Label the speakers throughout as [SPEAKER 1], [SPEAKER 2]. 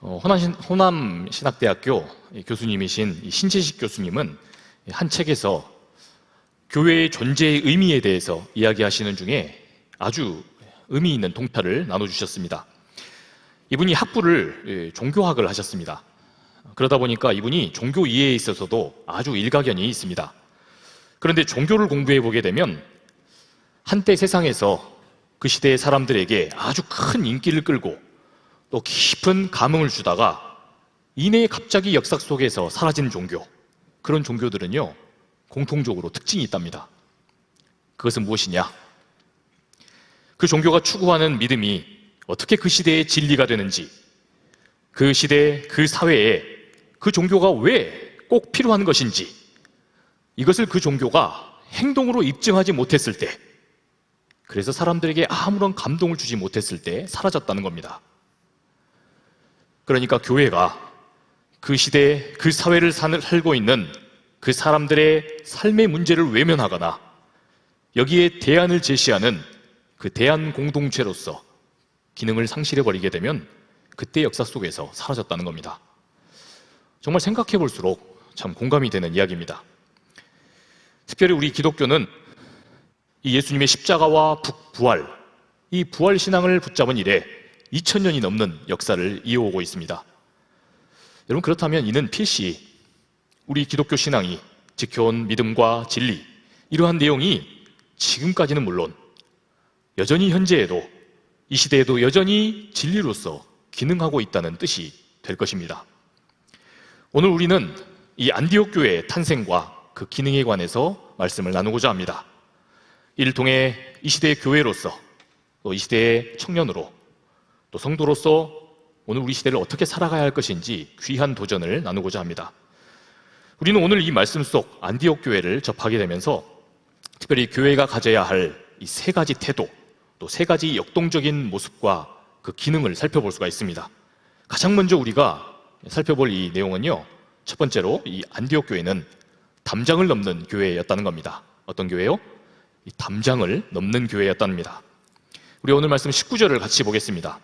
[SPEAKER 1] 호남신학대학교 교수님이신 신재식 교수님은 한 책에서 교회의 존재의 의미에 대해서 이야기하시는 중에 아주 의미 있는 통찰을 나눠주셨습니다. 이분이 학부를 종교학을 하셨습니다. 그러다 보니까 이분이 종교 이해에 있어서도 아주 일가견이 있습니다. 그런데 종교를 공부해 보게 되면 한때 세상에서 그 시대의 사람들에게 아주 큰 인기를 끌고 또 깊은 감흥을 주다가 이내에 갑자기 역사 속에서 사라진 종교, 그런 종교들은요 공통적으로 특징이 있답니다. 그것은 무엇이냐? 그 종교가 추구하는 믿음이 어떻게 그 시대의 진리가 되는지, 그 시대, 그 사회에 그 종교가 왜 꼭 필요한 것인지, 이것을 그 종교가 행동으로 입증하지 못했을 때, 그래서 사람들에게 아무런 감동을 주지 못했을 때 사라졌다는 겁니다. 그러니까 교회가 그 시대, 그 사회를 살고 있는 그 사람들의 삶의 문제를 외면하거나 여기에 대안을 제시하는 그 대안 공동체로서 기능을 상실해버리게 되면 그때 역사 속에서 사라졌다는 겁니다. 정말 생각해 볼수록 참 공감이 되는 이야기입니다. 특별히 우리 기독교는 이 예수님의 십자가와 부활, 이 부활 신앙을 붙잡은 이래 2000년이 넘는 역사를 이어오고 있습니다. 여러분, 그렇다면 이는 필시 우리 기독교 신앙이 지켜온 믿음과 진리, 이러한 내용이 지금까지는 물론 여전히 현재에도, 이 시대에도 여전히 진리로서 기능하고 있다는 뜻이 될 것입니다. 오늘 우리는 이 안디옥 교회의 탄생과 그 기능에 관해서 말씀을 나누고자 합니다. 이를 통해 이 시대의 교회로서, 또 이 시대의 청년으로, 또 성도로서 오늘 우리 시대를 어떻게 살아가야 할 것인지 귀한 도전을 나누고자 합니다. 우리는 오늘 이 말씀 속 안디옥 교회를 접하게 되면서 특별히 교회가 가져야 할 이 세 가지 태도, 또 세 가지 역동적인 모습과 그 기능을 살펴볼 수가 있습니다. 가장 먼저 우리가 살펴볼 이 내용은요, 첫 번째로 이 안디옥 교회는 담장을 넘는 교회였다는 겁니다. 어떤 교회요? 이 담장을 넘는 교회였답니다. 우리 오늘 말씀 19절을 같이 보겠습니다.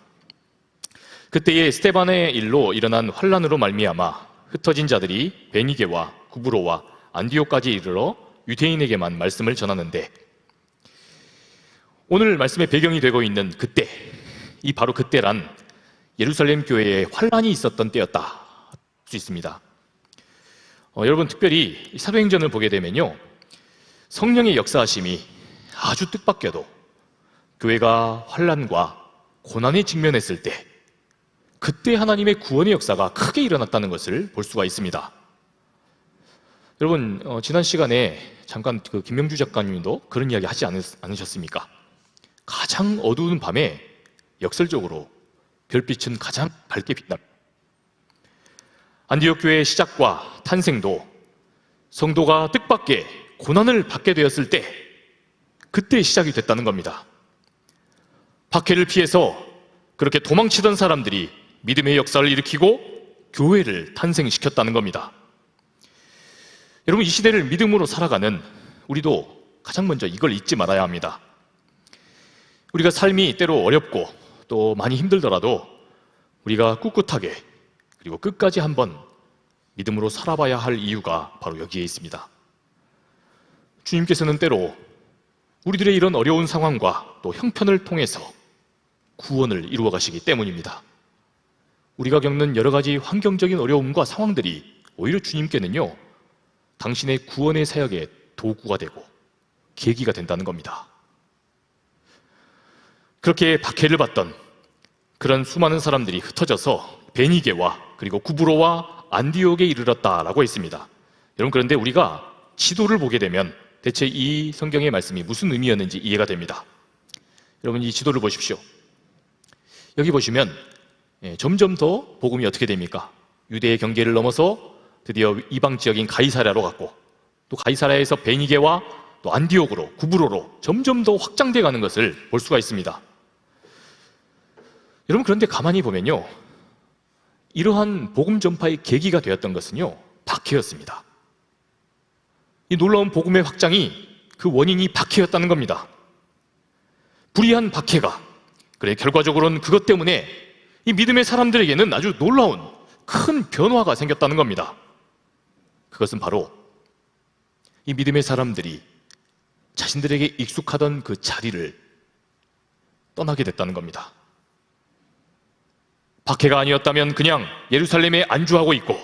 [SPEAKER 1] 그때에 스데반의 일로 일어난 환란으로 말미암아 흩어진 자들이 베니게와 구브로와 안디옥까지 이르러 유대인에게만 말씀을 전하는데, 오늘 말씀의 배경이 되고 있는 그때, 이 바로 그때란 예루살렘 교회에 환란이 있었던 때였다 할 수 있습니다. 여러분, 특별히 사도행전을 보게 되면요, 성령의 역사하심이 아주 뜻밖에도 교회가 환란과 고난에 직면했을 때, 그때 하나님의 구원의 역사가 크게 일어났다는 것을 볼 수가 있습니다. 여러분, 지난 시간에 잠깐 그 김명주 작가님도 그런 이야기 하지 않으셨습니까? 가장 어두운 밤에 역설적으로 별빛은 가장 밝게 빛납니다. 안디옥 교회의 시작과 탄생도 성도가 뜻밖의 고난을 받게 되었을 때, 그때 시작이 됐다는 겁니다. 박해를 피해서 그렇게 도망치던 사람들이 믿음의 역사를 일으키고 교회를 탄생시켰다는 겁니다. 여러분, 이 시대를 믿음으로 살아가는 우리도 가장 먼저 이걸 잊지 말아야 합니다. 우리가 삶이 때로 어렵고 또 많이 힘들더라도 우리가 꿋꿋하게 그리고 끝까지 한번 믿음으로 살아봐야 할 이유가 바로 여기에 있습니다. 주님께서는 때로 우리들의 이런 어려운 상황과 또 형편을 통해서 구원을 이루어 가시기 때문입니다. 우리가 겪는 여러 가지 환경적인 어려움과 상황들이 오히려 주님께는요, 당신의 구원의 사역의 도구가 되고 계기가 된다는 겁니다. 그렇게 박해를 받던 그런 수많은 사람들이 흩어져서 베니게와 그리고 구브로와 안디옥에 이르렀다라고 했습니다. 여러분, 그런데 우리가 지도를 보게 되면 대체 이 성경의 말씀이 무슨 의미였는지 이해가 됩니다. 여러분, 이 지도를 보십시오. 여기 보시면 점점 더 복음이 어떻게 됩니까? 유대의 경계를 넘어서 드디어 이방 지역인 가이사랴로 갔고, 또 가이사랴에서 베니게와 또 안디옥으로, 구브로로 점점 더 확장돼 가는 것을 볼 수가 있습니다. 여러분, 그런데 가만히 보면요, 이러한 복음 전파의 계기가 되었던 것은요, 박해였습니다. 이 놀라운 복음의 확장이 그 원인이 박해였다는 겁니다. 불의한 박해가, 그래 결과적으로는 그것 때문에 이 믿음의 사람들에게는 아주 놀라운 큰 변화가 생겼다는 겁니다. 그것은 바로 이 믿음의 사람들이 자신들에게 익숙하던 그 자리를 떠나게 됐다는 겁니다. 박해가 아니었다면 그냥 예루살렘에 안주하고 있고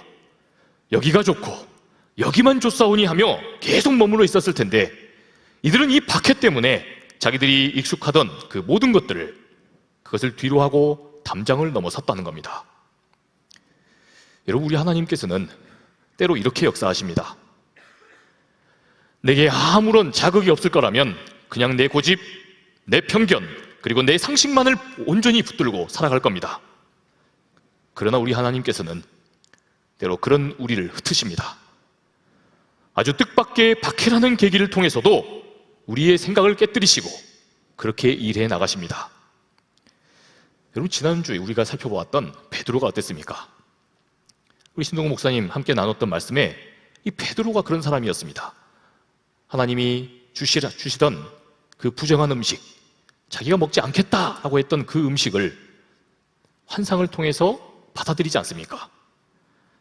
[SPEAKER 1] 여기가 좋고 여기만 좋사오니 하며 계속 머물러 있었을 텐데, 이들은 이 박해 때문에 자기들이 익숙하던 그 모든 그것을 뒤로 하고 담장을 넘어섰다는 겁니다. 여러분, 우리 하나님께서는 때로 이렇게 역사하십니다. 내게 아무런 자극이 없을 거라면 그냥 내 고집, 내 편견, 그리고 내 상식만을 온전히 붙들고 살아갈 겁니다. 그러나 우리 하나님께서는 때로 그런 우리를 흩으십니다. 아주 뜻밖의 박해라는 계기를 통해서도 우리의 생각을 깨뜨리시고 그렇게 일해 나가십니다. 여러분, 지난주에 우리가 살펴보았던 베드로가 어땠습니까? 우리 신동국 목사님 함께 나눴던 말씀에 이 베드로가 그런 사람이었습니다. 하나님이 주시던 그 부정한 음식, 자기가 먹지 않겠다라고 했던 그 음식을 환상을 통해서 받아들이지 않습니까?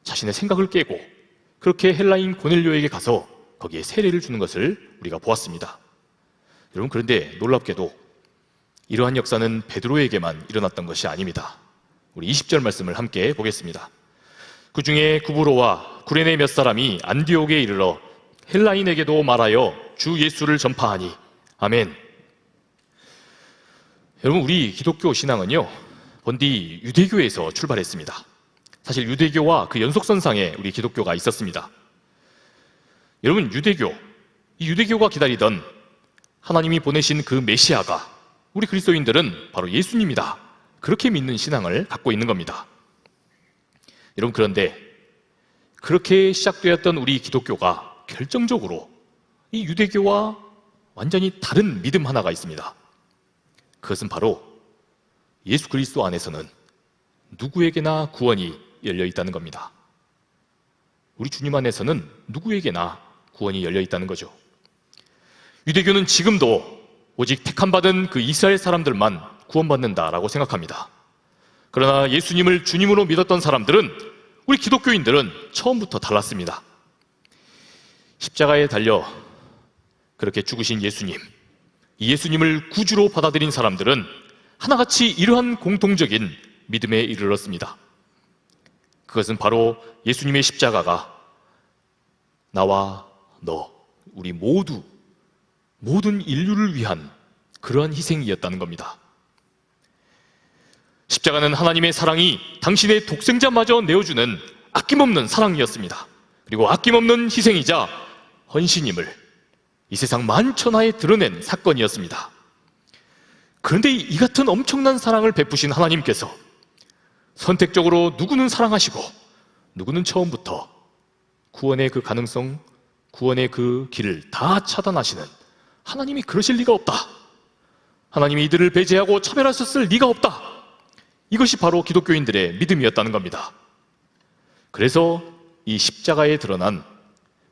[SPEAKER 1] 자신의 생각을 깨고 그렇게 헬라인 고넬료에게 가서 거기에 세례를 주는 것을 우리가 보았습니다. 여러분, 그런데 놀랍게도 이러한 역사는 베드로에게만 일어났던 것이 아닙니다. 우리 20절 말씀을 함께 보겠습니다. 그 중에 구브로와 구레네 몇 사람이 안디옥에 이르러 헬라인에게도 말하여 주 예수를 전파하니. 아멘. 여러분, 우리 기독교 신앙은요, 본디 유대교에서 출발했습니다. 사실 유대교와 그 연속선상에 우리 기독교가 있었습니다. 여러분, 이 유대교가 기다리던 하나님이 보내신 그 메시아가 우리 그리스도인들은 바로 예수님이다, 그렇게 믿는 신앙을 갖고 있는 겁니다. 여러분, 그런데 그렇게 시작되었던 우리 기독교가 결정적으로 이 유대교와 완전히 다른 믿음 하나가 있습니다. 그것은 바로 예수 그리스도 안에서는 누구에게나 구원이 열려 있다는 겁니다. 우리 주님 안에서는 누구에게나 구원이 열려 있다는 거죠. 유대교는 지금도 오직 택함받은 그 이스라엘 사람들만 구원받는다라고 생각합니다. 그러나 예수님을 주님으로 믿었던 사람들은, 우리 기독교인들은 처음부터 달랐습니다. 십자가에 달려 그렇게 죽으신 예수님, 이 예수님을 구주로 받아들인 사람들은 하나같이 이러한 공통적인 믿음에 이르렀습니다. 그것은 바로 예수님의 십자가가 나와 너, 우리 모든 인류를 위한 그러한 희생이었다는 겁니다. 십자가는 하나님의 사랑이 당신의 독생자마저 내어주는 아낌없는 사랑이었습니다. 그리고 아낌없는 희생이자 헌신임을 이 세상 만천하에 드러낸 사건이었습니다. 그런데 이 같은 엄청난 사랑을 베푸신 하나님께서 선택적으로 누구는 사랑하시고 누구는 처음부터 구원의 그 가능성, 구원의 그 길을 다 차단하시는 하나님이 그러실 리가 없다, 하나님이 이들을 배제하고 차별하셨을 리가 없다, 이것이 바로 기독교인들의 믿음이었다는 겁니다. 그래서 이 십자가에 드러난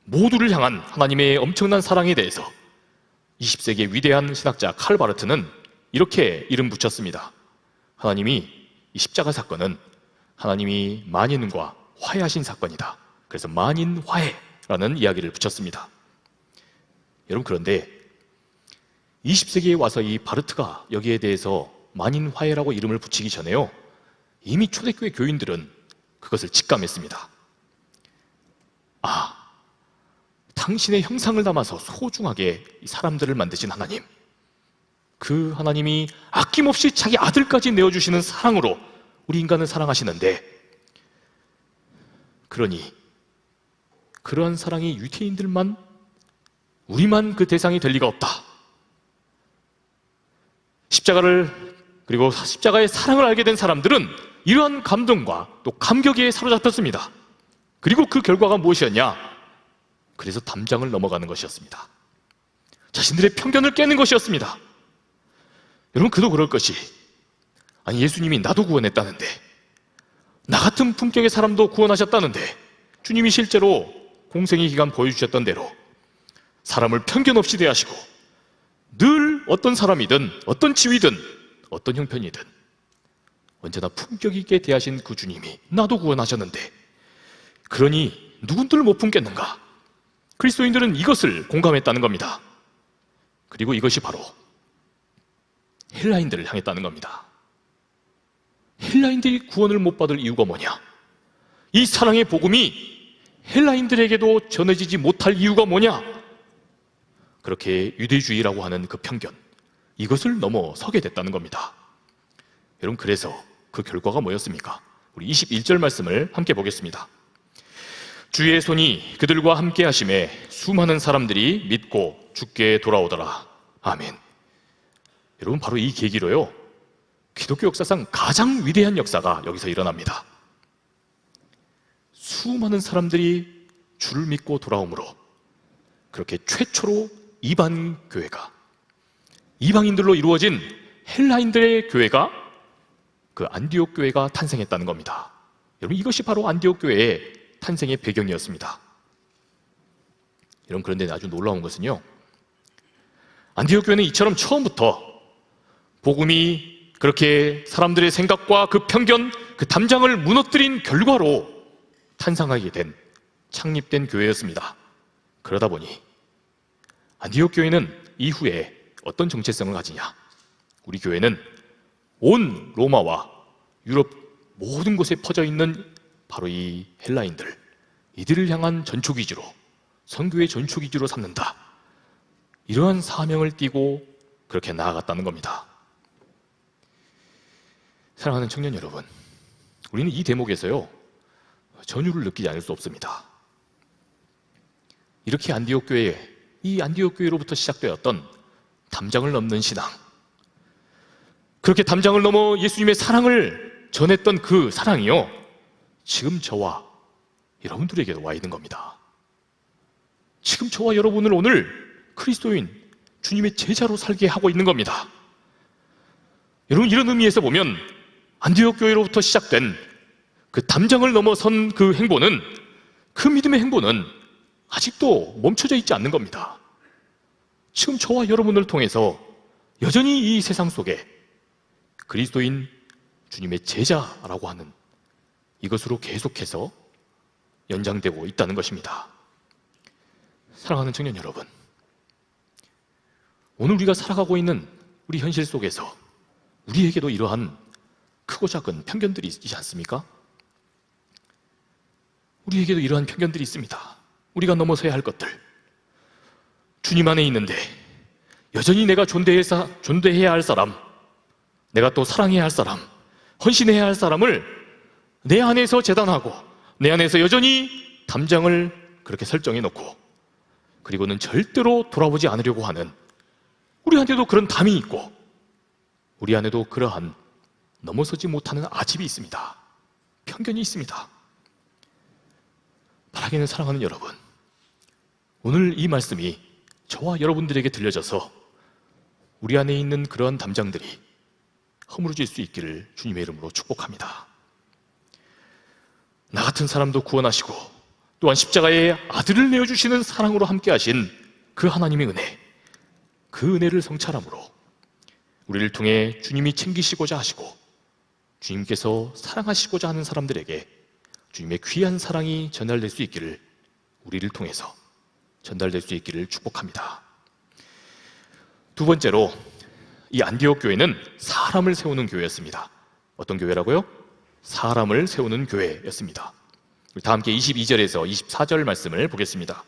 [SPEAKER 1] 모두를 향한 하나님의 엄청난 사랑에 대해서 20세기의 위대한 신학자 칼 바르트는 이렇게 이름 붙였습니다. 하나님이 이 십자가 사건은 하나님이 만인과 화해하신 사건이다. 그래서 만인화해라는 이야기를 붙였습니다. 여러분, 그런데 20세기에 와서 이 바르트가 여기에 대해서 만인화해라고 이름을 붙이기 전에요, 이미 초대교회 교인들은 그것을 직감했습니다. 당신의 형상을 담아서 소중하게 이 사람들을 만드신 하나님, 그 하나님이 아낌없이 자기 아들까지 내어주시는 사랑으로 우리 인간을 사랑하시는데, 그러니 그러한 사랑이 유대인들만, 우리만 그 대상이 될 리가 없다. 그리고 십자가의 사랑을 알게 된 사람들은 이러한 감동과 또 감격에 사로잡혔습니다. 그리고 그 결과가 무엇이었냐? 그래서 담장을 넘어가는 것이었습니다. 자신들의 편견을 깨는 것이었습니다. 여러분, 그도 그럴 것이, 아니 예수님이 나도 구원했다는데, 나 같은 품격의 사람도 구원하셨다는데, 주님이 실제로 공생의 기간 보여주셨던 대로 사람을 편견 없이 대하시고 늘 어떤 사람이든 어떤 지위든 어떤 형편이든 언제나 품격 있게 대하신 그 주님이 나도 구원하셨는데 그러니 누군들 못 품겠는가? 그리스도인들은 이것을 공감했다는 겁니다. 그리고 이것이 바로 헬라인들을 향했다는 겁니다. 헬라인들이 구원을 못 받을 이유가 뭐냐? 이 사랑의 복음이 헬라인들에게도 전해지지 못할 이유가 뭐냐? 그렇게 유대주의라고 하는 그 편견, 이것을 넘어서게 됐다는 겁니다. 여러분, 그래서 그 결과가 뭐였습니까? 우리 21절 말씀을 함께 보겠습니다. 주의 손이 그들과 함께 하심에 수많은 사람들이 믿고 주께 돌아오더라. 아멘. 여러분, 바로 이 계기로요, 기독교 역사상 가장 위대한 역사가 여기서 일어납니다. 수많은 사람들이 주를 믿고 돌아오므로 그렇게 최초로 이방 교회가, 이방인들로 이루어진 헬라인들의 교회가, 그 안디옥 교회가 탄생했다는 겁니다. 여러분, 이것이 바로 안디옥 교회의 탄생의 배경이었습니다. 여러분, 그런데 아주 놀라운 것은요, 안디옥 교회는 이처럼 처음부터 복음이 그렇게 사람들의 생각과 그 편견, 그 담장을 무너뜨린 결과로 탄생하게 된, 창립된 교회였습니다. 그러다 보니 안디옥 교회는 이후에 어떤 정체성을 가지냐? 우리 교회는 온 로마와 유럽 모든 곳에 퍼져 있는 바로 이 헬라인들, 이들을 향한 전초기지로, 선교의 전초기지로 삼는다, 이러한 사명을 띠고 그렇게 나아갔다는 겁니다. 사랑하는 청년 여러분, 우리는 이 대목에서요, 전율을 느끼지 않을 수 없습니다. 이렇게 안디옥 교회, 이 안디옥 교회로부터 시작되었던 담장을 넘는 신앙, 그렇게 담장을 넘어 예수님의 사랑을 전했던 그 사랑이요, 지금 저와 여러분들에게도 와 있는 겁니다. 지금 저와 여러분을 오늘 그리스도인, 주님의 제자로 살게 하고 있는 겁니다. 여러분, 이런 의미에서 보면 안디옥 교회로부터 시작된 그 담장을 넘어선 그 행보는, 그 믿음의 행보는 아직도 멈춰져 있지 않는 겁니다. 지금 저와 여러분을 통해서 여전히 이 세상 속에 그리스도인, 주님의 제자라고 하는 이것으로 계속해서 연장되고 있다는 것입니다. 사랑하는 청년 여러분, 오늘 우리가 살아가고 있는 우리 현실 속에서 우리에게도 이러한 크고 작은 편견들이 있지 않습니까? 우리에게도 이러한 편견들이 있습니다. 우리가 넘어서야 할 것들, 주님 안에 있는데 여전히 내가 존대해야 할 사람, 내가 또 사랑해야 할 사람, 헌신해야 할 사람을 내 안에서 재단하고 내 안에서 여전히 담장을 그렇게 설정해 놓고, 그리고는 절대로 돌아보지 않으려고 하는, 우리 안에도 그런 담이 있고 우리 안에도 그러한 넘어서지 못하는 아집이 있습니다. 편견이 있습니다. 바라기는 사랑하는 여러분, 오늘 이 말씀이 저와 여러분들에게 들려져서 우리 안에 있는 그러한 담장들이 허물어질 수 있기를 주님의 이름으로 축복합니다. 나 같은 사람도 구원하시고 또한 십자가에 아들을 내어주시는 사랑으로 함께 하신 그 하나님의 은혜, 그 은혜를 성찰함으로 우리를 통해 주님이 챙기시고자 하시고 주님께서 사랑하시고자 하는 사람들에게 주님의 귀한 사랑이 전달될 수 있기를, 우리를 통해서 전달될 수 있기를 축복합니다. 두 번째로, 이 안디옥 교회는 사람을 세우는 교회였습니다. 어떤 교회라고요? 사람을 세우는 교회였습니다. 다 함께 22절에서 24절 말씀을 보겠습니다.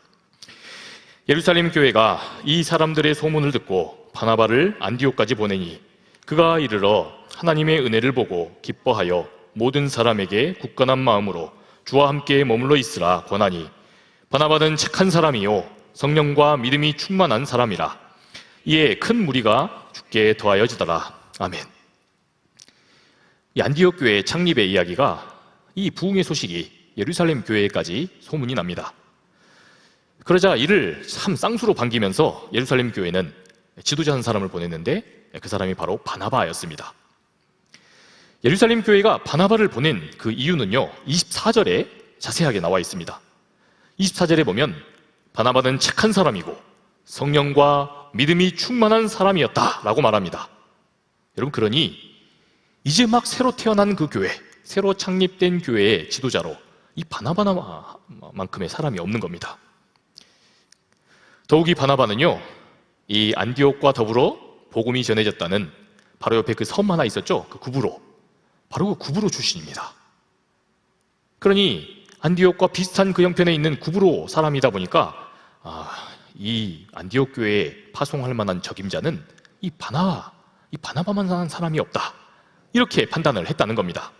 [SPEAKER 1] 예루살렘 교회가 이 사람들의 소문을 듣고 바나바를 안디옥까지 보내니 그가 이르러 하나님의 은혜를 보고 기뻐하여 모든 사람에게 굳건한 마음으로 주와 함께 머물러 있으라 권하니, 바나바는 착한 사람이요 성령과 믿음이 충만한 사람이라. 이에 큰 무리가 주께 더하여지더라. 아멘. 이 안디옥 교회 창립의 이야기가, 이 부흥의 소식이 예루살렘 교회까지 소문이 납니다. 그러자 이를 참 쌍수로 반기면서 예루살렘 교회는 지도자 한 사람을 보냈는데 그 사람이 바로 바나바였습니다. 예루살렘 교회가 바나바를 보낸 그 이유는요, 24절에 자세하게 나와 있습니다. 24절에 보면 바나바는 착한 사람이고 성령과 믿음이 충만한 사람이었다라고 말합니다. 여러분, 그러니 이제 막 새로 태어난 그 교회, 새로 창립된 교회의 지도자로 이 바나바만큼의 사람이 없는 겁니다. 더욱이 바나바는요, 이 안디옥과 더불어 복음이 전해졌다는 바로 옆에 그 섬 하나 있었죠? 그 구브로, 바로 그 구브로 출신입니다. 그러니 안디옥과 비슷한 그 형편에 있는 구브로 사람이다 보니까 이 안디옥 교회에 파송할 만한 적임자는 이 바나바만 한 사람이 없다, 이렇게 판단을 했다는 겁니다.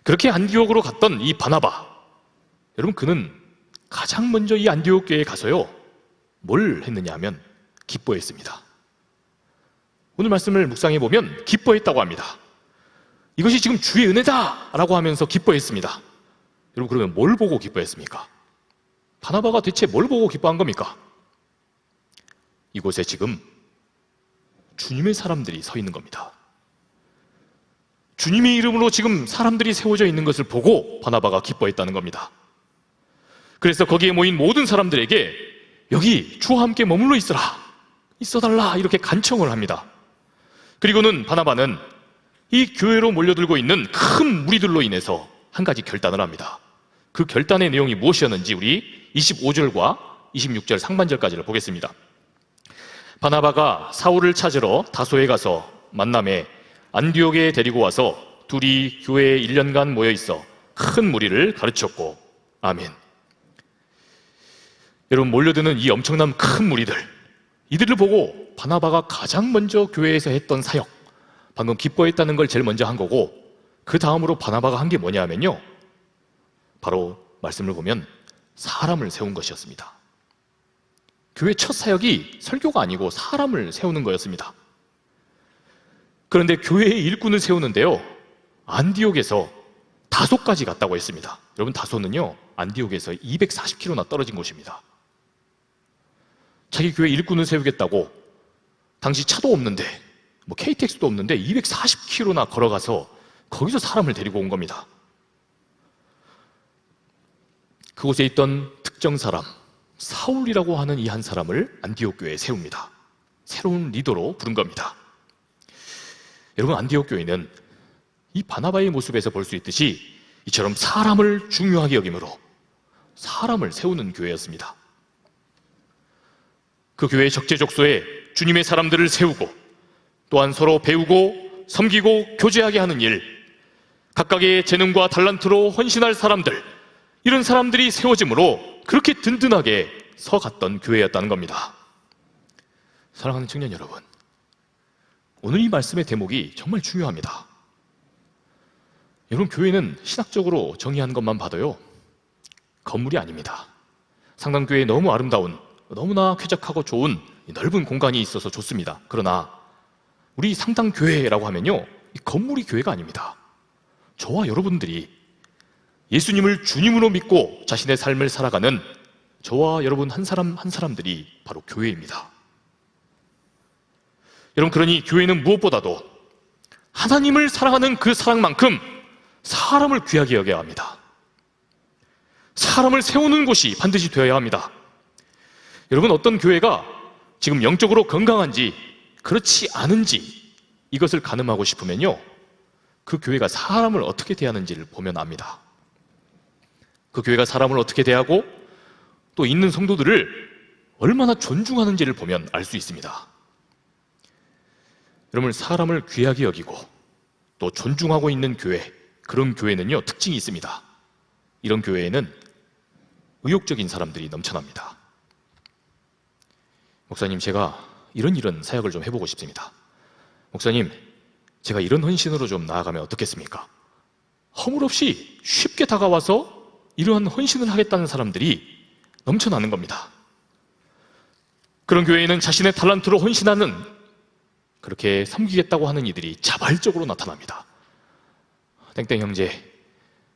[SPEAKER 1] 그렇게 안디옥으로 갔던 이 바나바, 여러분, 그는 가장 먼저 이 안디옥 교회에 가서요, 뭘 했느냐 하면 기뻐했습니다. 오늘 말씀을 묵상해 보면 기뻐했다고 합니다. 이것이 지금 주의 은혜다 라고 하면서 기뻐했습니다. 여러분, 그러면 뭘 보고 기뻐했습니까? 바나바가 대체 뭘 보고 기뻐한 겁니까? 이곳에 지금 주님의 사람들이 서 있는 겁니다. 주님의 이름으로 지금 사람들이 세워져 있는 것을 보고 바나바가 기뻐했다는 겁니다. 그래서 거기에 모인 모든 사람들에게 여기 주와 함께 머물러 있어달라, 이렇게 간청을 합니다. 그리고는 바나바는 이 교회로 몰려들고 있는 큰 무리들로 인해서 한 가지 결단을 합니다. 그 결단의 내용이 무엇이었는지 우리 25절과 26절 상반절까지를 보겠습니다. 바나바가 사울을 찾으러 다소에 가서 만남에 안디옥에 데리고 와서 둘이 교회에 1년간 모여 있어 큰 무리를 가르쳤고. 아멘. 여러분, 몰려드는 이 엄청난 큰 무리들, 이들을 보고 바나바가 가장 먼저 교회에서 했던 사역, 방금 기뻐했다는 걸 제일 먼저 한 거고, 그 다음으로 바나바가 한 게 뭐냐 하면요, 바로 말씀을 보면 사람을 세운 것이었습니다. 교회 첫 사역이 설교가 아니고 사람을 세우는 거였습니다. 그런데 교회의 일꾼을 세우는데요, 안디옥에서 다소까지 갔다고 했습니다. 여러분, 다소는요, 안디옥에서 240km나 떨어진 곳입니다. 자기 교회 일꾼을 세우겠다고 당시 차도 없는데, KTX도 없는데 240km나 걸어가서 거기서 사람을 데리고 온 겁니다. 그곳에 있던 특정 사람, 사울이라고 하는 이 한 사람을 안디옥 교회에 세웁니다. 새로운 리더로 부른 겁니다. 여러분, 안디옥 교회는 이 바나바의 모습에서 볼 수 있듯이 이처럼 사람을 중요하게 여김으로 사람을 세우는 교회였습니다. 그 교회의 적재적소에 주님의 사람들을 세우고, 또한 서로 배우고 섬기고 교제하게 하는 일, 각각의 재능과 달란트로 헌신할 사람들, 이런 사람들이 세워짐으로 그렇게 든든하게 서갔던 교회였다는 겁니다. 사랑하는 청년 여러분, 오늘 이 말씀의 대목이 정말 중요합니다. 여러분, 교회는 신학적으로 정의하는 것만 봐도요, 건물이 아닙니다. 상당교회에 너무 아름다운, 너무나 쾌적하고 좋은 넓은 공간이 있어서 좋습니다. 그러나 우리 상당교회라고 하면요, 이 건물이 교회가 아닙니다. 저와 여러분들이 예수님을 주님으로 믿고 자신의 삶을 살아가는 저와 여러분 한 사람 한 사람들이 바로 교회입니다. 여러분, 그러니 교회는 무엇보다도 하나님을 사랑하는 그 사랑만큼 사람을 귀하게 여겨야 합니다. 사람을 세우는 곳이 반드시 되어야 합니다. 여러분, 어떤 교회가 지금 영적으로 건강한지 그렇지 않은지 이것을 가늠하고 싶으면요, 그 교회가 사람을 어떻게 대하는지를 보면 압니다. 그 교회가 사람을 어떻게 대하고 또 있는 성도들을 얼마나 존중하는지를 보면 알 수 있습니다. 여러분, 사람을 귀하게 여기고 또 존중하고 있는 교회, 그런 교회는요, 특징이 있습니다. 이런 교회에는 의욕적인 사람들이 넘쳐납니다. 목사님, 제가 이런 사역을 좀 해보고 싶습니다. 목사님, 제가 이런 헌신으로 좀 나아가면 어떻겠습니까? 허물없이 쉽게 다가와서 이러한 헌신을 하겠다는 사람들이 넘쳐나는 겁니다. 그런 교회에는 자신의 달란트로 헌신하는, 그렇게 섬기겠다고 하는 이들이 자발적으로 나타납니다. 땡땡 형제,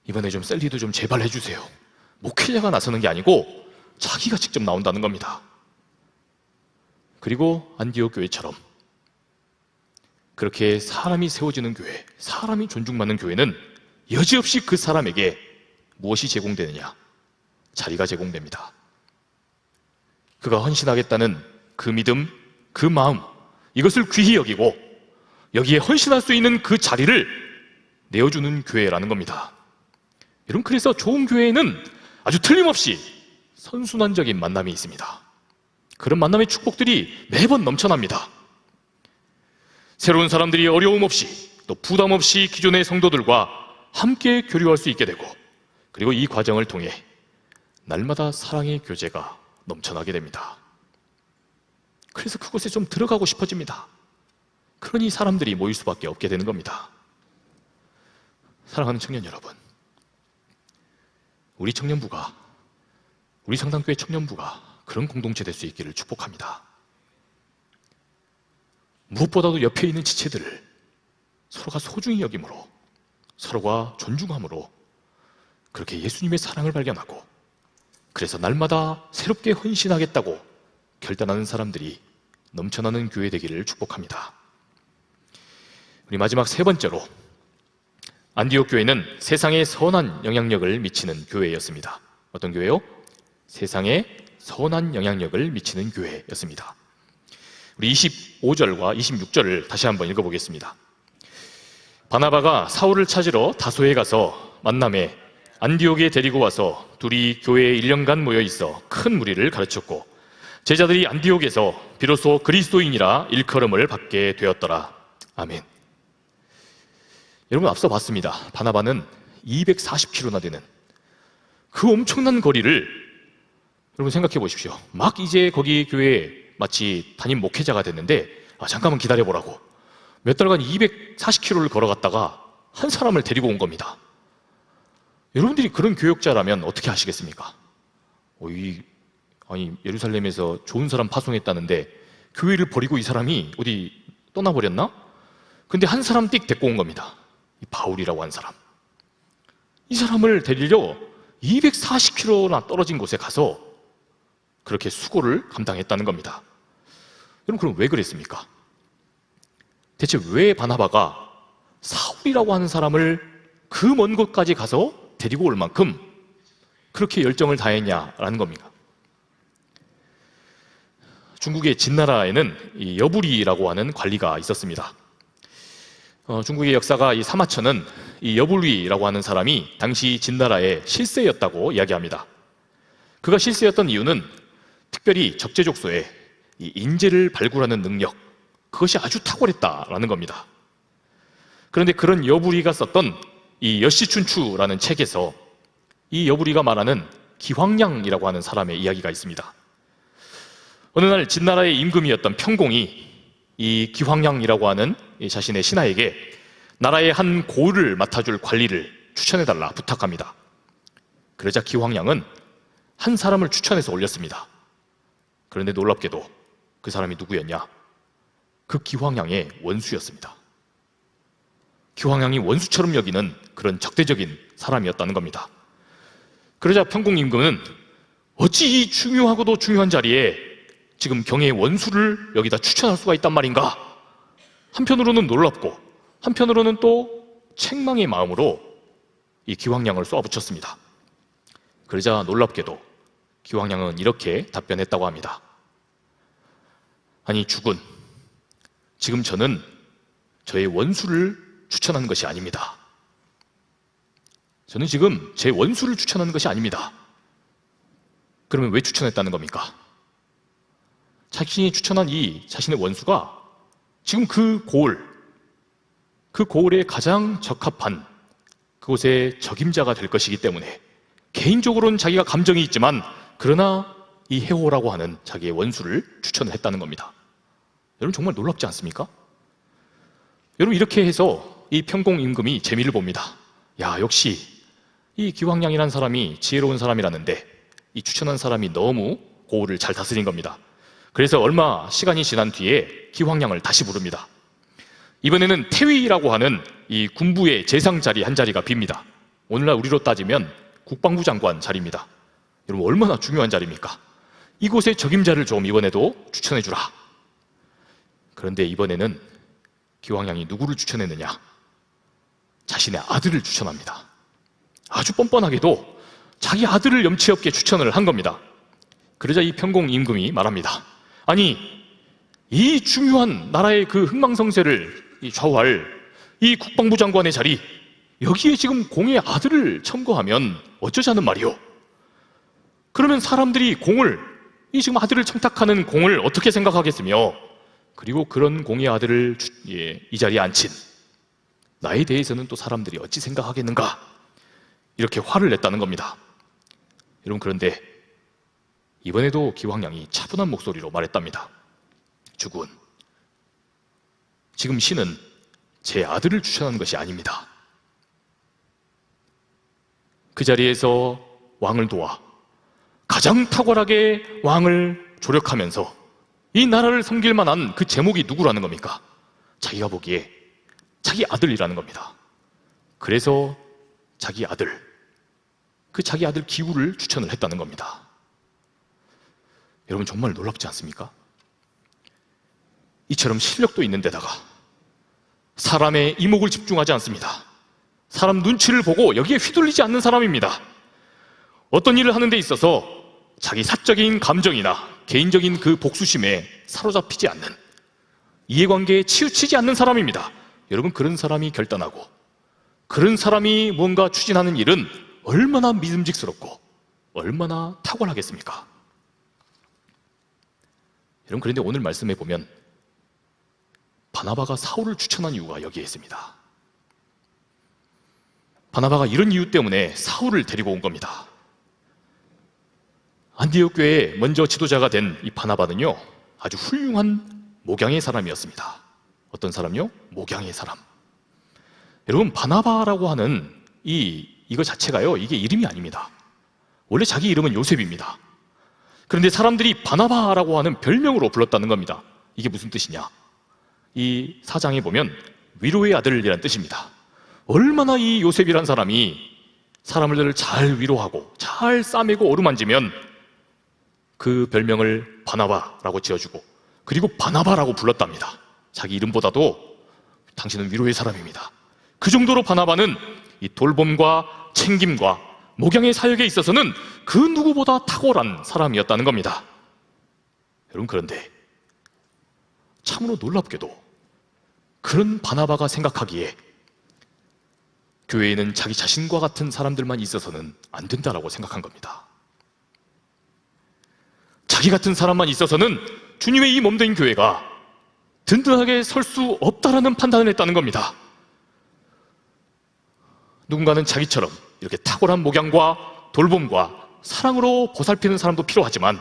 [SPEAKER 1] 이번에 좀 셀리도 좀 제발 해주세요. 목회자가 나서는 게 아니고 자기가 직접 나온다는 겁니다. 그리고 안디옥 교회처럼 그렇게 사람이 세워지는 교회, 사람이 존중받는 교회는 여지없이 그 사람에게 무엇이 제공되느냐? 자리가 제공됩니다. 그가 헌신하겠다는 그 믿음, 그 마음, 이것을 귀히 여기고 여기에 헌신할 수 있는 그 자리를 내어주는 교회라는 겁니다. 여러분, 그래서 좋은 교회에는 아주 틀림없이 선순환적인 만남이 있습니다. 그런 만남의 축복들이 매번 넘쳐납니다. 새로운 사람들이 어려움 없이 또 부담 없이 기존의 성도들과 함께 교류할 수 있게 되고, 그리고 이 과정을 통해 날마다 사랑의 교제가 넘쳐나게 됩니다. 그래서 그곳에 좀 들어가고 싶어집니다. 그러니 사람들이 모일 수밖에 없게 되는 겁니다. 사랑하는 청년 여러분, 우리 청년부가, 우리 성당교회 청년부가 그런 공동체 될 수 있기를 축복합니다. 무엇보다도 옆에 있는 지체들을 서로가 소중히 여김으로, 서로가 존중함으로 그렇게 예수님의 사랑을 발견하고, 그래서 날마다 새롭게 헌신하겠다고 결단하는 사람들이 넘쳐나는 교회 되기를 축복합니다. 우리 마지막 세 번째로, 안디옥 교회는 세상에 선한 영향력을 미치는 교회였습니다. 어떤 교회요? 세상에 선한 영향력을 미치는 교회였습니다. 우리 25절과 26절을 다시 한번 읽어보겠습니다. 바나바가 사울을 찾으러 다소에 가서 만남에 안디옥에 데리고 와서 둘이 교회에 1년간 모여 있어 큰 무리를 가르쳤고, 제자들이 안디옥에서 비로소 그리스도인이라 일컬음을 받게 되었더라. 아멘. 여러분, 앞서 봤습니다. 바나바는 240km나 되는 그 엄청난 거리를, 여러분 생각해 보십시오. 막 이제 거기 교회에 마치 담임 목회자가 됐는데, 잠깐만 기다려보라고 몇 달간 240km를 걸어갔다가 한 사람을 데리고 온 겁니다. 여러분들이 그런 교역자라면 어떻게 하시겠습니까? 아니 예루살렘에서 좋은 사람 파송했다는데 교회를 버리고 이 사람이 어디 떠나버렸나? 근데 한 사람 띡 데리고 온 겁니다. 이 바울이라고 한 사람. 이 사람을 데리려 240km나 떨어진 곳에 가서 그렇게 수고를 감당했다는 겁니다. 여러분, 그럼 왜 그랬습니까? 대체 왜 바나바가 사울이라고 하는 사람을 그 먼 곳까지 가서 데리고 올 만큼 그렇게 열정을 다했냐라는 겁니다. 중국의 진나라에는 이 여부리라고 하는 관리가 있었습니다. 중국의 역사가 이 사마천은 이 여부리라고 하는 사람이 당시 진나라의 실세였다고 이야기합니다. 그가 실세였던 이유는 특별히 적재적소에 이 인재를 발굴하는 능력, 그것이 아주 탁월했다라는 겁니다. 그런데 그런 여부리가 썼던 이 여시춘추라는 책에서 이 여부리가 말하는 기황량이라고 하는 사람의 이야기가 있습니다. 어느 날 진나라의 임금이었던 평공이 이 기황량이라고 하는 자신의 신하에게 나라의 한 고을을 맡아줄 관리를 추천해달라 부탁합니다. 그러자 기황량은 한 사람을 추천해서 올렸습니다. 그런데 놀랍게도 그 사람이 누구였냐? 그 기황량의 원수였습니다. 기황량이 원수처럼 여기는 그런 적대적인 사람이었다는 겁니다. 그러자 평공 임금은 어찌 이 중요하고도 중요한 자리에 지금 경의 원수를 여기다 추천할 수가 있단 말인가? 한편으로는 놀랍고 한편으로는 또 책망의 마음으로 이 기황량을 쏘아붙였습니다. 그러자 놀랍게도 기황량은 이렇게 답변했다고 합니다. 아니 주군, 지금 저는 저의 원수를 추천하는 것이 아닙니다. 저는 지금 제 원수를 추천하는 것이 아닙니다. 그러면 왜 추천했다는 겁니까? 자신이 추천한 이 자신의 원수가 지금 그 고을에 가장 적합한 그곳의 적임자가 될 것이기 때문에 개인적으로는 자기가 감정이 있지만 그러나 이 해호라고 하는 자기의 원수를 추천을 했다는 겁니다. 여러분 정말 놀랍지 않습니까? 여러분 이렇게 해서 이 평공 임금이 재미를 봅니다. 야, 역시 이 기황량이라는 사람이 지혜로운 사람이라는데 이 추천한 사람이 너무 고을을 잘 다스린 겁니다. 그래서 얼마 시간이 지난 뒤에 기황량을 다시 부릅니다. 이번에는 태위라고 하는 이 군부의 재상 자리 한 자리가 빕니다. 오늘날 우리로 따지면 국방부 장관 자리입니다. 여러분 얼마나 중요한 자리입니까? 이곳의 적임자를 좀 이번에도 추천해 주라. 그런데 이번에는 기황량이 누구를 추천했느냐? 자신의 아들을 추천합니다. 아주 뻔뻔하게도 자기 아들을 염치 없게 추천을 한 겁니다. 그러자 이 평공 임금이 말합니다. 아니 이 중요한 나라의 그 흥망성쇠를 좌우할 이 국방부 장관의 자리, 여기에 지금 공의 아들을 첨거하면 어쩌자는 말이오. 그러면 사람들이 이 지금 아들을 청탁하는 공을 어떻게 생각하겠으며, 그리고 그런 공의 아들을 이 자리에 앉힌 나에 대해서는 또 사람들이 어찌 생각하겠는가, 이렇게 화를 냈다는 겁니다. 여러분, 그런데 이번에도 기왕량이 차분한 목소리로 말했답니다. 주군, 지금 신은 제 아들을 추천하는 것이 아닙니다. 그 자리에서 왕을 도와 가장 탁월하게 왕을 조력하면서 이 나라를 섬길 만한 그 제목이 누구라는 겁니까? 자기가 보기에 자기 아들이라는 겁니다. 그래서 자기 아들 기후를 추천을 했다는 겁니다. 여러분, 정말 놀랍지 않습니까? 이처럼 실력도 있는 데다가 사람의 이목을 집중하지 않습니다. 사람 눈치를 보고 여기에 휘둘리지 않는 사람입니다. 어떤 일을 하는 데 있어서 자기 사적인 감정이나 개인적인 그 복수심에 사로잡히지 않는, 이해관계에 치우치지 않는 사람입니다. 여러분, 그런 사람이 결단하고 그런 사람이 뭔가 추진하는 일은 얼마나 믿음직스럽고 얼마나 탁월하겠습니까? 여러분, 그런데 오늘 말씀해 보면 바나바가 사울을 추천한 이유가 여기에 있습니다. 바나바가 이런 이유 때문에 사울을 데리고 온 겁니다. 안디옥 교회의 먼저 지도자가 된 이 바나바는요, 아주 훌륭한 목양의 사람이었습니다. 어떤 사람요? 목양의 사람. 여러분, 바나바라고 하는 이거 자체가요, 이게 이름이 아닙니다. 원래 자기 이름은 요셉입니다. 그런데 사람들이 바나바라고 하는 별명으로 불렀다는 겁니다. 이게 무슨 뜻이냐? 이 사장에 보면 위로의 아들이라는 뜻입니다. 얼마나 이 요셉이란 사람이 사람들을 잘 위로하고 잘 싸매고 어루만지면 그 별명을 바나바라고 지어주고, 그리고 바나바라고 불렀답니다. 자기 이름보다도 당신은 위로의 사람입니다. 그 정도로 바나바는 이 돌봄과 챙김과 목양의 사역에 있어서는 그 누구보다 탁월한 사람이었다는 겁니다. 여러분, 그런데 참으로 놀랍게도 그런 바나바가 생각하기에 교회에는 자기 자신과 같은 사람들만 있어서는 안 된다라고 생각한 겁니다. 자기 같은 사람만 있어서는 주님의 이 몸된 교회가 든든하게 설 수 없다라는 판단을 했다는 겁니다. 누군가는 자기처럼 이렇게 탁월한 목양과 돌봄과 사랑으로 보살피는 사람도 필요하지만,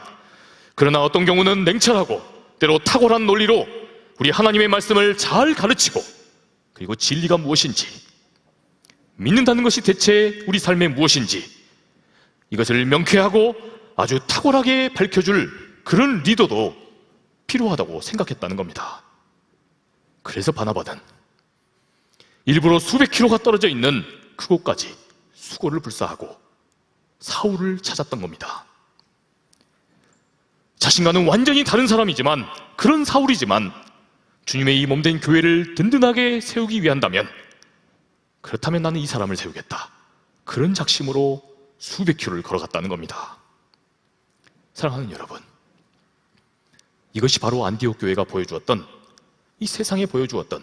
[SPEAKER 1] 그러나 어떤 경우는 냉철하고 때로 탁월한 논리로 우리 하나님의 말씀을 잘 가르치고, 그리고 진리가 무엇인지, 믿는다는 것이 대체 우리 삶에 무엇인지, 이것을 명쾌하고 아주 탁월하게 밝혀줄 그런 리더도 필요하다고 생각했다는 겁니다. 그래서 바나바는 일부러 수백 킬로가 떨어져 있는 그곳까지 수고를 불사하고 사울을 찾았던 겁니다. 자신과는 완전히 다른 사람이지만, 그런 사울이지만 주님의 이 몸된 교회를 든든하게 세우기 위한다면, 그렇다면 나는 이 사람을 세우겠다, 그런 작심으로 수백 킬로를 걸어갔다는 겁니다. 사랑하는 여러분, 이것이 바로 안디옥 교회가 보여주었던, 이 세상에 보여주었던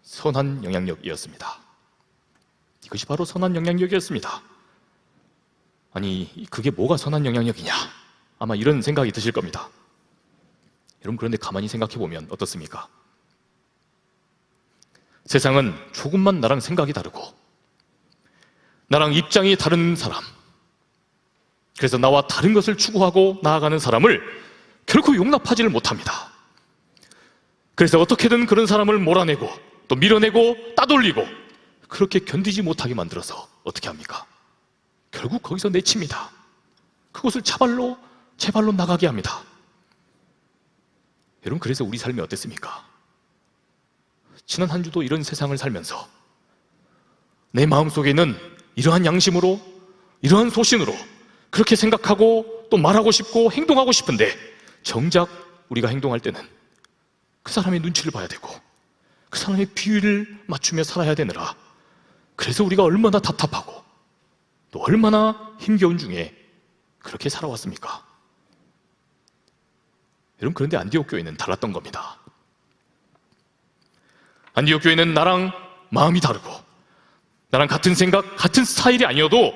[SPEAKER 1] 선한 영향력이었습니다. 이것이 바로 선한 영향력이었습니다. 아니, 그게 뭐가 선한 영향력이냐, 아마 이런 생각이 드실 겁니다. 여러분, 그런데 가만히 생각해 보면 어떻습니까? 세상은 조금만 나랑 생각이 다르고 나랑 입장이 다른 사람, 그래서 나와 다른 것을 추구하고 나아가는 사람을 결코 용납하지를 못합니다. 그래서 어떻게든 그런 사람을 몰아내고 또 밀어내고 따돌리고 그렇게 견디지 못하게 만들어서 어떻게 합니까? 결국 거기서 내칩니다. 그것을 제 발로 나가게 합니다. 여러분, 그래서 우리 삶이 어땠습니까? 지난 한 주도 이런 세상을 살면서 내 마음속에는 이러한 양심으로, 이러한 소신으로 그렇게 생각하고 또 말하고 싶고 행동하고 싶은데, 정작 우리가 행동할 때는 그 사람의 눈치를 봐야 되고 그 사람의 비위를 맞추며 살아야 되느라, 그래서 우리가 얼마나 답답하고 또 얼마나 힘겨운 중에 그렇게 살아왔습니까? 여러분, 그런데 안디옥 교회는 달랐던 겁니다. 안디옥 교회는 나랑 마음이 다르고 나랑 같은 생각, 같은 스타일이 아니어도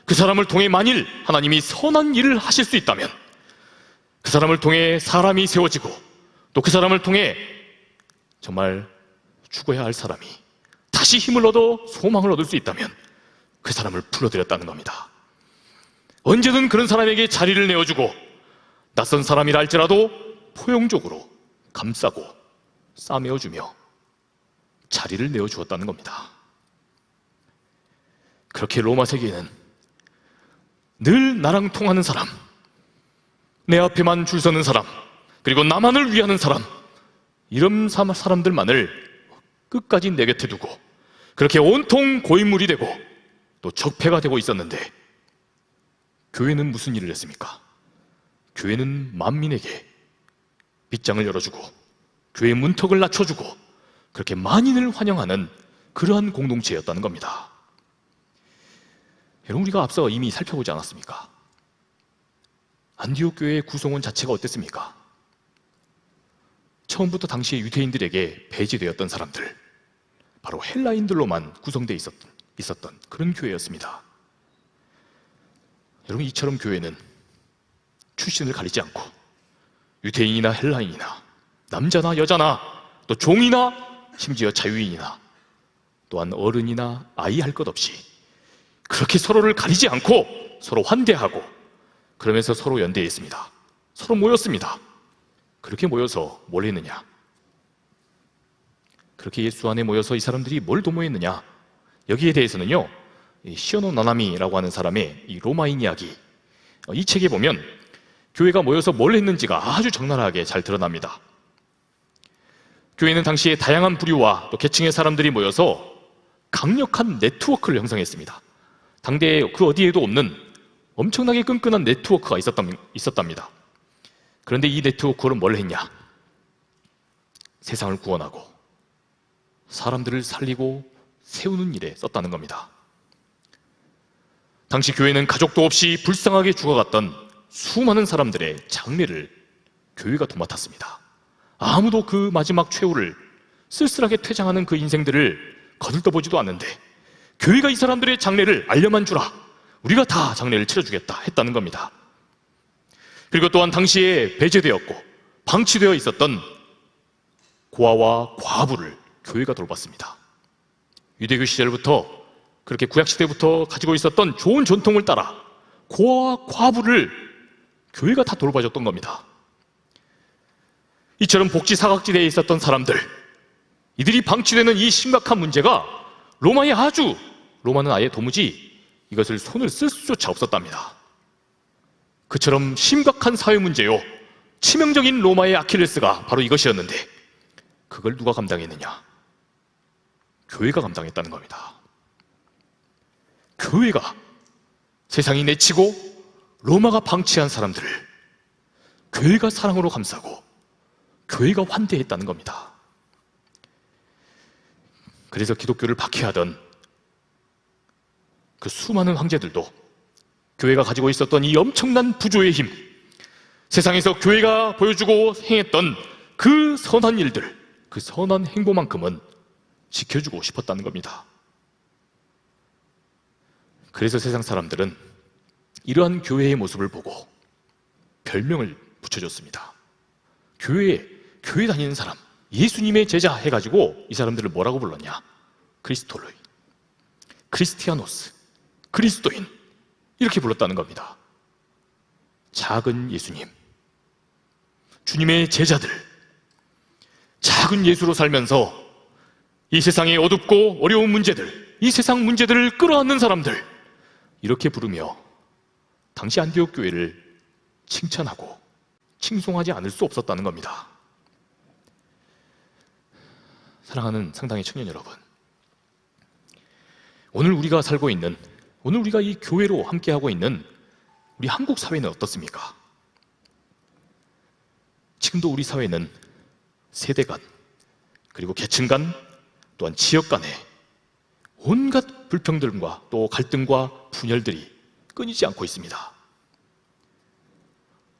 [SPEAKER 1] 그 사람을 통해 만일 하나님이 선한 일을 하실 수 있다면, 그 사람을 통해 사람이 세워지고 또 그 사람을 통해 정말 죽어야 할 사람이 다시 힘을 얻어 소망을 얻을 수 있다면 그 사람을 불러들였다는 겁니다. 언제든 그런 사람에게 자리를 내어주고 낯선 사람이라 할지라도 포용적으로 감싸고 싸매어주며 자리를 내어주었다는 겁니다. 그렇게 로마 세계에는 늘 나랑 통하는 사람, 내 앞에만 줄 서는 사람, 그리고 나만을 위하는 사람, 이런 사람들만을 끝까지 내 곁에 두고 그렇게 온통 고인물이 되고 또 적폐가 되고 있었는데, 교회는 무슨 일을 했습니까? 교회는 만민에게 빗장을 열어주고 교회의 문턱을 낮춰주고 그렇게 만인을 환영하는 그러한 공동체였다는 겁니다. 여러분, 우리가 앞서 이미 살펴보지 않았습니까? 안디옥 교회의 구성원 자체가 어땠습니까? 처음부터 당시에 유대인들에게 배제되었던 사람들, 바로 헬라인들로만 구성되어 있었던 그런 교회였습니다. 여러분, 이처럼 교회는 출신을 가리지 않고 유대인이나 헬라인이나 남자나 여자나 또 종이나 심지어 자유인이나 또한 어른이나 아이 할 것 없이 그렇게 서로를 가리지 않고 서로 환대하고 그러면서 서로 연대했습니다. 서로 모였습니다. 그렇게 모여서 뭘 했느냐? 그렇게 예수 안에 모여서 이 사람들이 뭘 도모했느냐? 여기에 대해서는요, 시오노 나나미라고 하는 사람의 이 로마인 이야기, 이 책에 보면 교회가 모여서 뭘 했는지가 아주 적나라하게 잘 드러납니다. 교회는 당시에 다양한 부류와 또 계층의 사람들이 모여서 강력한 네트워크를 형성했습니다. 당대에 그 어디에도 없는 엄청나게 끈끈한 네트워크가 있었답니다. 그런데 이 네트워크는 뭘 했냐? 세상을 구원하고 사람들을 살리고 세우는 일에 썼다는 겁니다. 당시 교회는 가족도 없이 불쌍하게 죽어갔던 수많은 사람들의 장례를 교회가 도맡았습니다. 아무도 그 마지막 최후를 쓸쓸하게 퇴장하는 그 인생들을 거들떠보지도 않는데 교회가 이 사람들의 장례를 알려만 주라, 우리가 다 장례를 치러주겠다 했다는 겁니다. 그리고 또한 당시에 배제되었고 방치되어 있었던 고아와 과부를 교회가 돌봤습니다. 유대교 시절부터 그렇게 구약시대부터 가지고 있었던 좋은 전통을 따라 고아와 과부를 교회가 다 돌봐줬던 겁니다. 이처럼 복지 사각지대에 있었던 사람들, 이들이 방치되는 이 심각한 문제가 로마는 아예 도무지 이것을 손을 쓸 수조차 없었답니다. 그처럼 심각한 사회 문제요, 치명적인 로마의 아킬레스가 바로 이것이었는데 그걸 누가 감당했느냐? 교회가 감당했다는 겁니다. 교회가 세상이 내치고 로마가 방치한 사람들을 교회가 사랑으로 감싸고 교회가 환대했다는 겁니다. 그래서 기독교를 박해하던 그 수많은 황제들도 교회가 가지고 있었던 이 엄청난 부조의 힘, 세상에서 교회가 보여주고 행했던 그 선한 일들, 그 선한 행보만큼은 지켜주고 싶었다는 겁니다. 그래서 세상 사람들은 이러한 교회의 모습을 보고 별명을 붙여줬습니다. 교회 다니는 사람, 예수님의 제자 해가지고 이 사람들을 뭐라고 불렀냐? 크리스톨로인, 크리스티아노스, 그리스도인, 이렇게 불렀다는 겁니다. 작은 예수님, 주님의 제자들, 작은 예수로 살면서 이 세상의 어둡고 어려운 문제들, 이 세상 문제들을 끌어안는 사람들, 이렇게 부르며 당시 안디옥 교회를 칭찬하고 칭송하지 않을 수 없었다는 겁니다. 사랑하는 상당의 청년 여러분, 오늘 우리가 살고 있는, 오늘 우리가 이 교회로 함께하고 있는 우리 한국 사회는 어떻습니까? 지금도 우리 사회는 세대 간, 그리고 계층 간, 또한 지역 간에 온갖 불평등과 또 갈등과 분열들이 끊이지 않고 있습니다.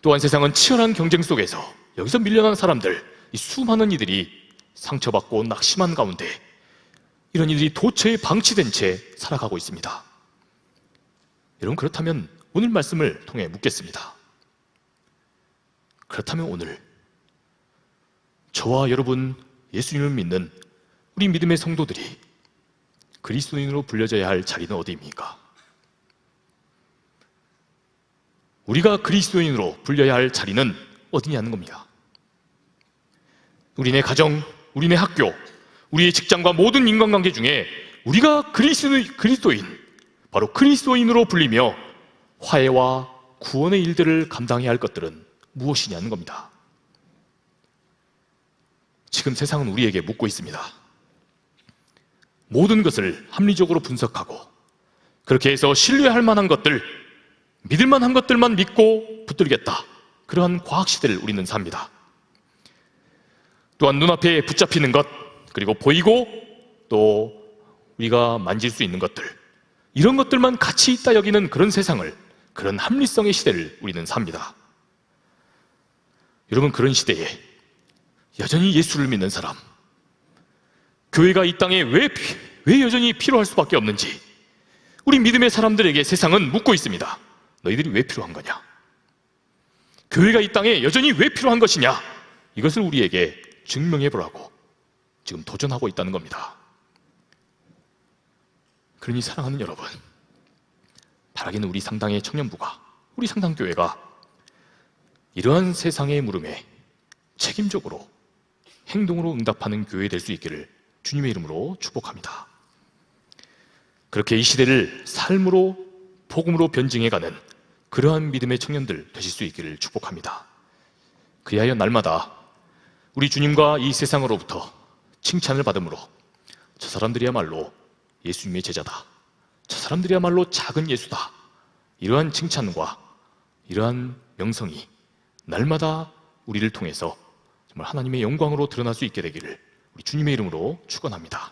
[SPEAKER 1] 또한 세상은 치열한 경쟁 속에서 여기서 밀려난 사람들, 이 수많은 이들이 상처받고 낙심한 가운데 이런 일이 도처에 방치된 채 살아가고 있습니다. 여러분, 그렇다면 오늘 말씀을 통해 묻겠습니다. 그렇다면 오늘 저와 여러분, 예수님을 믿는 우리 믿음의 성도들이 그리스도인으로 불려져야 할 자리는 어디입니까? 우리가 그리스도인으로 불려야 할 자리는 어디냐는 겁니다. 우리네 가정, 우리네 학교, 우리의 직장과 모든 인간관계 중에 우리가 그리스도인, 바로 그리스도인으로 불리며 화해와 구원의 일들을 감당해야 할 것들은 무엇이냐는 겁니다. 지금 세상은 우리에게 묻고 있습니다. 모든 것을 합리적으로 분석하고 그렇게 해서 신뢰할 만한 것들, 믿을 만한 것들만 믿고 붙들겠다, 그러한 과학시대를 우리는 삽니다. 또한 눈앞에 붙잡히는 것, 그리고 보이고 또 우리가 만질 수 있는 것들, 이런 것들만 가치 있다 여기는 그런 세상을, 그런 합리성의 시대를 우리는 삽니다. 여러분, 그런 시대에 여전히 예수를 믿는 사람, 교회가 이 땅에 왜 여전히 필요할 수밖에 없는지 우리 믿음의 사람들에게 세상은 묻고 있습니다. 너희들이 왜 필요한 거냐? 교회가 이 땅에 여전히 왜 필요한 것이냐? 이것을 우리에게 증명해 보라고 지금 도전하고 있다는 겁니다. 그러니 사랑하는 여러분, 바라기는 우리 상당의 청년부가, 우리 상당교회가 이러한 세상의 물음에 책임적으로 행동으로 응답하는 교회 될 수 있기를 주님의 이름으로 축복합니다. 그렇게 이 시대를 삶으로, 복음으로 변증해가는 그러한 믿음의 청년들 되실 수 있기를 축복합니다. 그리하여 날마다 우리 주님과 이 세상으로부터 칭찬을 받음으로 저 사람들이야말로 예수님의 제자다, 저 사람들이야말로 작은 예수다, 이러한 칭찬과 이러한 명성이 날마다 우리를 통해서 정말 하나님의 영광으로 드러날 수 있게 되기를 우리 주님의 이름으로 축원합니다.